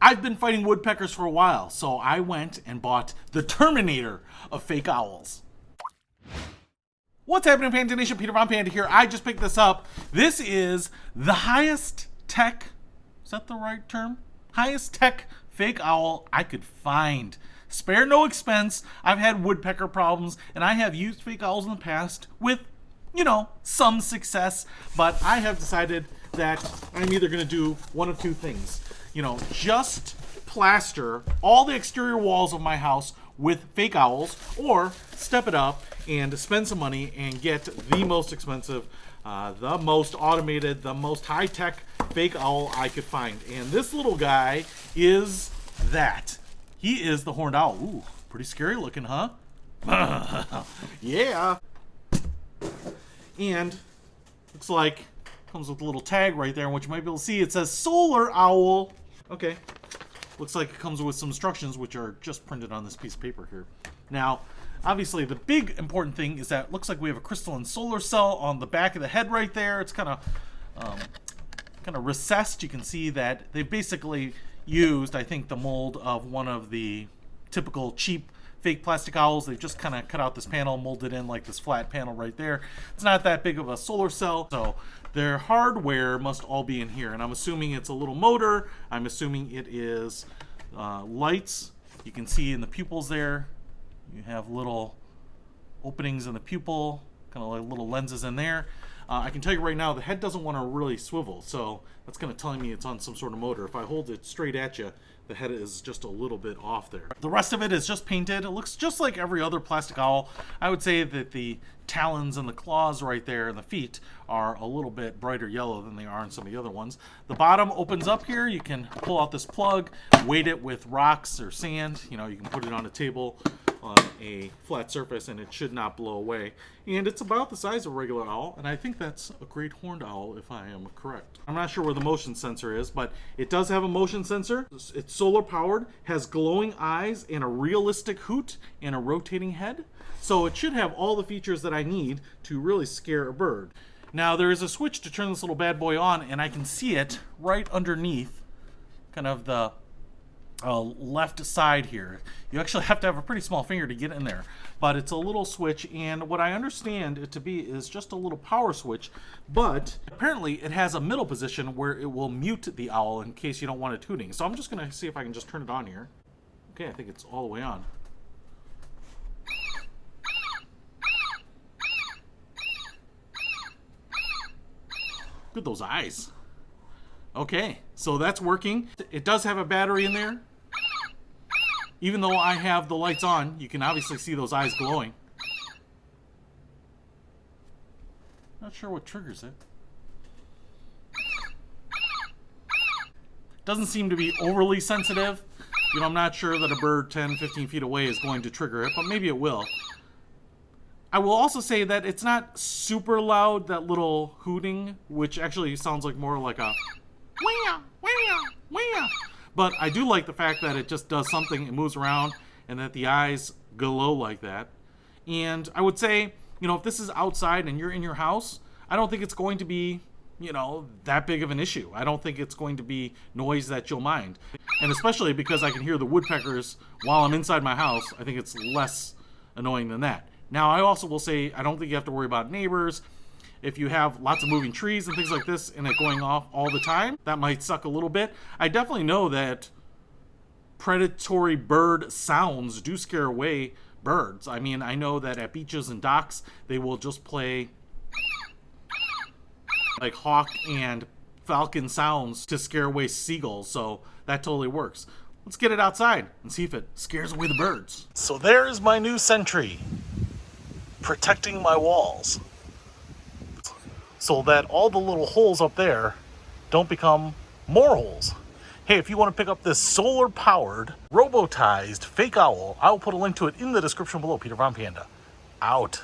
I've been fighting woodpeckers for a while, so I went and bought the Terminator of fake owls. What's happening, Panda Nation? Peter Von Panda here. I just picked this up. This is the highest tech, is that the right term? Highest tech fake owl I could find. Spare no expense. I've had woodpecker problems, and I have used fake owls in the past with, some success, but I have decided that I'm either going to do one of two things. Just plaster all the exterior walls of my house with fake owls, or step it up and spend some money and get the most expensive, the most automated, the most high-tech fake owl I could find. And this little guy is that. He is the horned owl. Ooh, pretty scary looking, huh? Yeah. And looks like comes with a little tag right there, which you might be able to see. It says solar owl. Okay. Looks like it comes with some instructions, which are just printed on this piece of paper here. Now, obviously, the big important thing is that it looks like we have a crystalline solar cell on the back of the head right there. It's kind of recessed. You can see that they basically used, I think, the mold of one of the typical cheap fake plastic owls. They've just kind of cut out this panel, molded in like this flat panel right there. It's not that big of a solar cell, so their hardware must all be in here. And I'm assuming it's a little motor. I'm assuming it is lights. You can see in the pupils there, you have little openings in the pupil, kind of like little lenses in there. I can tell you right now, the head doesn't want to really swivel, so that's kind of telling me it's on some sort of motor. If I hold it straight at you, the head is just a little bit off there. The rest of it is just painted. It looks just like every other plastic owl. I would say that the talons and the claws right there and the feet are a little bit brighter yellow than they are in some of the other ones. The bottom opens up here. You can pull out this plug, weight it with rocks or sand. You can put it on a table on a flat surface and it should not blow away. And it's about the size of a regular owl, and I think that's a great horned owl if I am correct. I'm not sure where the motion sensor is, but it does have a motion sensor. It's solar powered, has glowing eyes and a realistic hoot and a rotating head. So it should have all the features that I need to really scare a bird. Now there is a switch to turn this little bad boy on, and I can see it right underneath kind of the left side here. You actually have to have a pretty small finger to get in there, but it's a little switch, and what I understand it to be is just a little power switch, but apparently it has a middle position where it will mute the owl in case you don't want it hooting. So I'm just gonna see if I can just turn it on here. Okay, I think it's all the way on. Look at those eyes. Okay, so that's working. It does have a battery in there. Even though I have the lights on, you can obviously see those eyes glowing. Not sure what triggers it. Doesn't seem to be overly sensitive. I'm not sure that a bird 10, 15 feet away is going to trigger it, but maybe it will. I will also say that it's not super loud, that little hooting, which actually sounds like more like a wah, wah, wah. But I do like the fact that it just does something, it moves around, and that the eyes glow like that. And I would say, if this is outside and you're in your house, I don't think it's going to be, that big of an issue. I don't think it's going to be noise that you'll mind. And especially because I can hear the woodpeckers while I'm inside my house, I think it's less annoying than that. Now, I also will say, I don't think you have to worry about neighbors. If you have lots of moving trees and things like this and it going off all the time, that might suck a little bit. I definitely know that predatory bird sounds do scare away birds. I mean, I know that at beaches and docks, they will just play like hawk and falcon sounds to scare away seagulls, so that totally works. Let's get it outside and see if it scares away the birds. So there's my new sentry, protecting my walls, so that all the little holes up there don't become more holes. Hey, if you want to pick up this solar-powered, robotized fake owl, I'll put a link to it in the description below. Peter Von Panda, out.